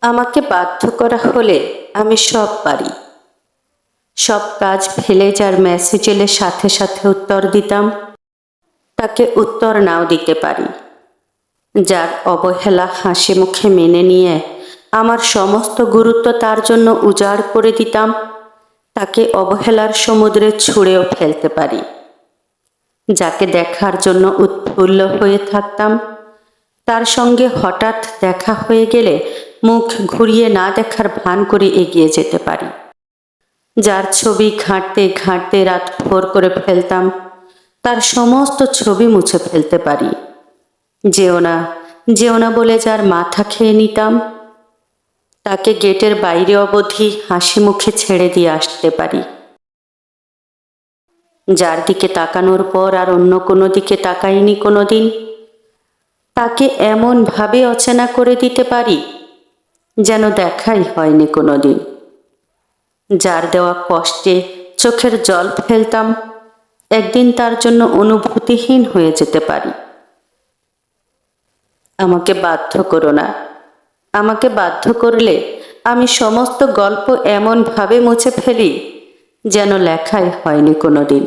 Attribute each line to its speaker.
Speaker 1: আমাকে বাধ্য করা হলে আমি সব পারি। সব কাজ ফেলে যার মেসেজ এলে সাথে সাথে উত্তর দিতাম, তাকে উত্তর নাও দিতে পারি। যার অবহেলা হাসি মুখে মেনে নিয়ে আমার সমস্ত গুরুত্ব তার জন্য উজাড় করে দিতাম, তাকে অবহেলার সমুদ্রে ছুঁড়েও ফেলতে পারি। যাকে দেখার জন্য উৎফুল্ল হয়ে থাকতাম, তার সঙ্গে হঠাৎ দেখা হয়ে গেলে মুখ ঘুরিয়ে না দেখার ভান করে এগিয়ে যেতে পারি। যার ছবি ঘাঁটতে ঘাঁটতে রাত ভোর করে ফেলতাম, তার সমস্ত ছবি মুছে ফেলতে পারি। যেও না যেও না বলে যার মাথা খেয়ে নিতাম, তাকে গেটের বাইরে অবধি হাসি মুখে ছেড়ে দিয়ে আসতে পারি। যার দিকে তাকানোর পর আর অন্য কোনো দিকে তাকাইনি কোনোদিন, তাকে এমন ভাবে অচেনা করে দিতে পারি যেন দেখাই হয়নি কোনোদিন। যার দেওয়া কষ্টে চোখের জল ফেলতাম, একদিন তার জন্য অনুভূতিহীন হয়ে যেতে পারি। আমাকে বাধ্য করো না। আমাকে বাধ্য করলে আমি সমস্ত গল্প এমন ভাবে মুছে ফেলি যেন লেখাই হয়নি কোনোদিন।